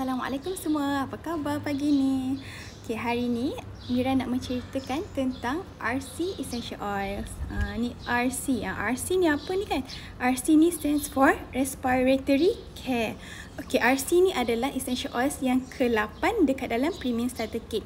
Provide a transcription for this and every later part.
Assalamualaikum semua, apa khabar pagi ni? Okay, hari ni Mira nak menceritakan tentang RC Essential Oils. Ni RC. RC ni apa ni kan? RC ni stands for Respiratory Care. Okay, RC ni adalah Essential Oils yang ke-8 dekat dalam Premium Starter Kit.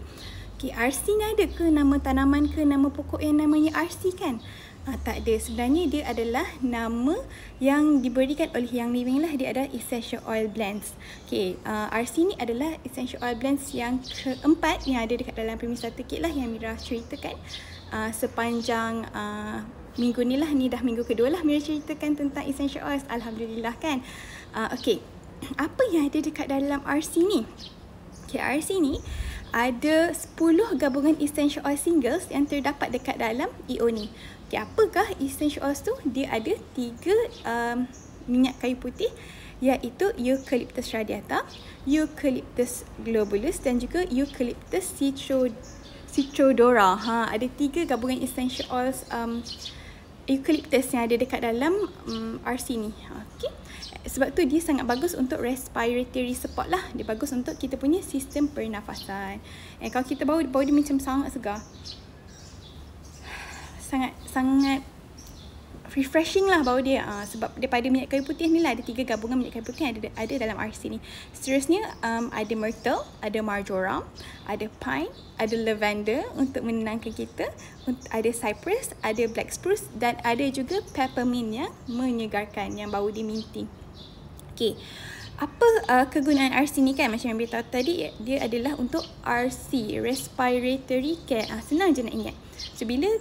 Okay, RC ni ada ke nama tanaman ke nama pokok yang namanya RC kan? Tak ada. Sebenarnya dia adalah nama yang diberikan oleh Young Living lah. Dia adalah Essential Oil Blends. Okay, RC ni adalah Essential Oil Blends yang keempat yang ada dekat dalam Premium Starter Kit lah yang Mira ceritakan sepanjang minggu ni lah. Ni dah minggu kedua lah Mira ceritakan tentang Essential Oils. Alhamdulillah kan. Okay, apa yang ada dekat dalam RC ni? Okay, RC ni ada 10 gabungan essential oil singles yang terdapat dekat dalam EO ni. Okay, apakah essential oils tu? Dia ada 3 minyak kayu putih, iaitu Eucalyptus radiata, Eucalyptus globulus dan juga Eucalyptus citrodora. Ada 3 gabungan essential oils eucalyptus yang ada dekat dalam RC ni. Okay. Sebab tu dia sangat bagus untuk respiratory support lah. Dia bagus untuk kita punya sistem pernafasan. Kalau kita bau dia macam sangat segar. Sangat refreshing lah bau dia. Sebab daripada minyak kayu putih ni lah, ada 3 gabungan minyak kayu putih yang ada dalam RC ni. Seterusnya ada myrtle, ada marjoram, ada pine, ada lavender untuk menenangkan kita, ada cypress, ada black spruce dan ada juga peppermint yang menyegarkan, yang bau dia minty. Okay, apa kegunaan RC ni kan? Macam yang kita tahu tadi, dia adalah untuk RC, Respiratory Care. Senang je nak ingat. So, bila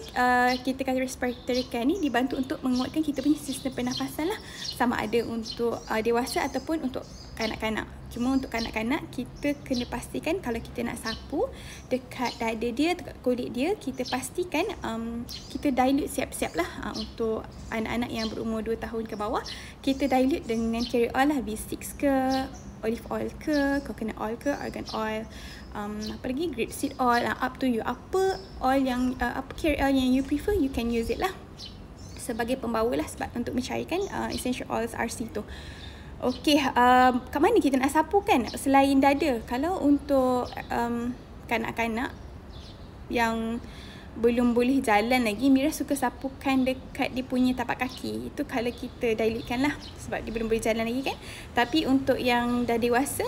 kita kata respiratory care ni, dibantu untuk menguatkan kita punya sistem pernafasan lah. Sama ada untuk dewasa ataupun untuk kanak-kanak. Cuma untuk kanak-kanak, kita kena pastikan kalau kita nak sapu dekat dada dia, dekat kulit dia, kita pastikan kita dilute siap-siap lah. Untuk anak-anak yang berumur 2 tahun ke bawah, kita dilute dengan carrier oil lah, B6 ke, olive oil ke, coconut oil ke, argan oil, apa lagi, grapeseed oil, up to you. Apa oil yang apa carrier oil yang you prefer, you can use it lah sebagai pembawa lah, sebab untuk mencairkan essential oils RC tu. Okay, kat mana kita nak sapu kan selain dada? Kalau untuk kanak-kanak yang belum boleh jalan lagi, Mira suka sapukan dekat dia punya tapak kaki. Itu kalau kita dilutekan lah, sebab dia belum boleh jalan lagi kan. Tapi untuk yang dah dewasa,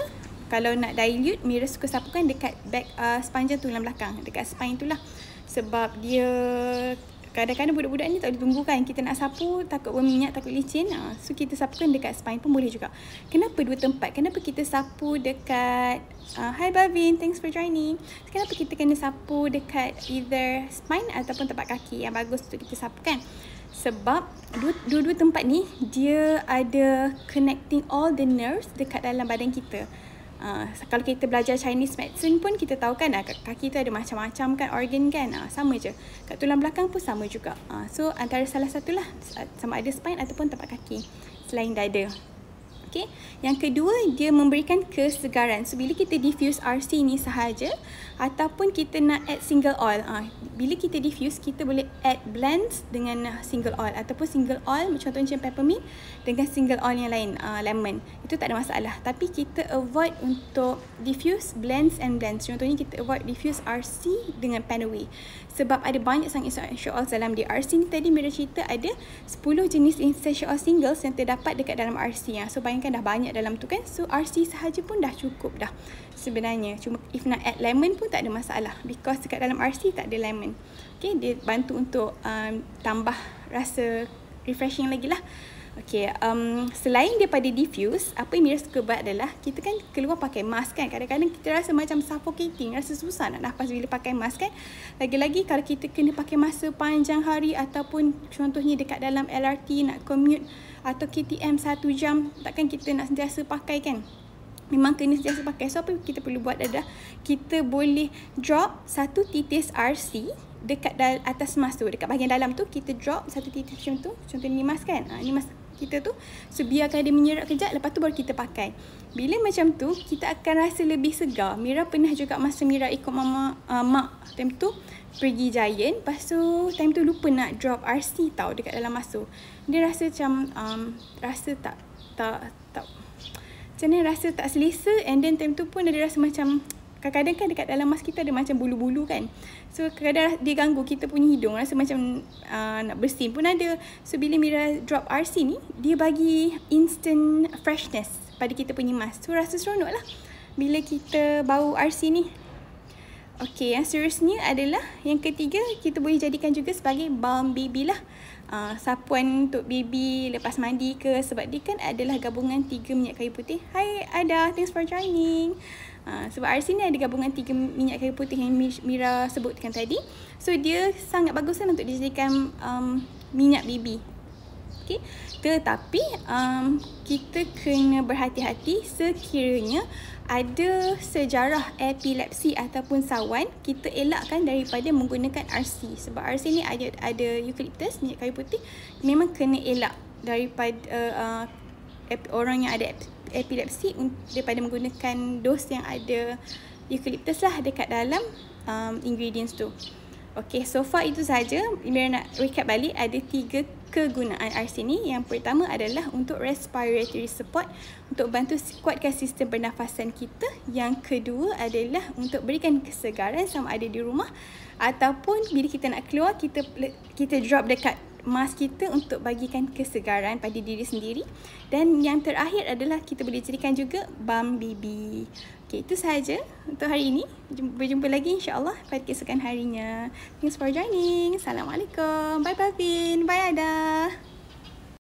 kalau nak dilute, Mira suka sapukan dekat back sepanjang tulang belakang, dekat spine tu lah. Sebab dia kadang-kadang budak-budak ni tak boleh tunggu kan, kita nak sapu takut berminyak, takut licin. So kita sapukan dekat spine pun boleh juga. Kenapa 2 tempat? Kenapa kita sapu dekat Hi Bavin, thanks for joining. Kenapa kita kena sapu dekat either spine ataupun tapak kaki? Yang bagus untuk kita sapukan, sebab dua-dua tempat ni dia ada connecting all the nerves dekat dalam badan kita. Kalau kita belajar Chinese medicine pun kita tahu kan, kaki tu ada macam-macam kan organ kan. Sama je kat tulang belakang pun sama juga. So antara salah satulah, sama ada spine ataupun tapak kaki selain dada. Okay. Yang kedua, dia memberikan kesegaran. So bila kita diffuse RC ni sahaja ataupun kita nak add single oil, bila kita diffuse, kita boleh add blends dengan single oil ataupun single oil contohnya macam peppermint dengan single oil yang lain, lemon. Itu tak ada masalah. Tapi kita avoid untuk diffuse blends and blends. Contohnya kita avoid diffuse RC dengan Panaway, sebab ada banyak sangat essential oils dalam dia. RC ni tadi Mira cerita ada 10 jenis essential oil singles yang terdapat dekat dalam RC. So bayangkan dah banyak dalam tu kan. So RC sahaja pun dah cukup dah sebenarnya. Cuma if nak add lemon pun tak ada masalah, because dekat dalam RC tak ada lemon. Okay, dia bantu untuk tambah rasa refreshing lagi lah. Okay, selain daripada diffuse, apa yang Mira suka buat adalah kita kan keluar pakai mask kan. Kadang-kadang kita rasa macam suffocating, rasa susah nak nafas bila pakai mask kan. Lagi-lagi kalau kita kena pakai masa panjang hari, ataupun contohnya dekat dalam LRT nak commute atau KTM 1 jam, takkan kita nak sentiasa pakai kan. Memang kena sentiasa pakai. So apa kita perlu buat adalah kita boleh drop 1 titis RC dekat atas mask tu, dekat bahagian dalam tu kita drop 1 titis macam tu. Contohnya ni mask kan, ni mask kita tu. So biarkan dia menyerap kejap, lepas tu baru kita pakai. Bila macam tu, kita akan rasa lebih segar. Mira pernah juga masa Mira ikut mak time tu pergi Giant, lepas tu time tu lupa nak drop RC tau dekat dalam mask tu. Dia rasa macam rasa tak macam mana rasa tak selesa, and then time tu pun ada rasa macam kadang-kadang kan dekat dalam mask kita ada macam bulu-bulu kan. So kadang-kadang dia ganggu kita punya hidung, rasa macam nak bersin pun ada. So bila Mira drop RC ni, dia bagi instant freshness pada kita punya mask. So rasa seronok lah bila kita bau RC ni. Okay, yang seterusnya adalah yang ketiga, kita boleh jadikan juga sebagai balm baby lah. Sapuan untuk baby lepas mandi ke, sebab dia kan adalah gabungan 3 minyak kayu putih. Hai Ada, thanks for joining. Sebab RC ni ada gabungan 3 minyak kayu putih yang Mira sebutkan tadi. So dia sangat bagus kan untuk dijadikan minyak baby. Okay. Tetapi kita kena berhati-hati sekiranya ada sejarah epilepsi ataupun sawan, kita elakkan daripada menggunakan RC. Sebab RC ni ada eucalyptus, minyak kayu putih, memang kena elak daripada orang yang ada epilepsi daripada menggunakan dos yang ada eucalyptus lah dekat dalam ingredients tu. Okay, so far itu saja. Mira nak recap balik, ada 3 kegunaan RC ni. Yang pertama adalah untuk respiratory support, untuk bantu kuatkan sistem pernafasan kita. Yang kedua adalah untuk berikan kesegaran sama ada di rumah ataupun bila kita nak keluar, kita drop dekat mask kita untuk bagikan kesegaran pada diri sendiri. Dan yang terakhir adalah kita boleh jadikan juga balm baby. Okay, itu sahaja untuk hari ini. Berjumpa lagi insyaAllah pada keesokan harinya. Thanks for joining. Assalamualaikum. Bye Pavin. Bye Ada.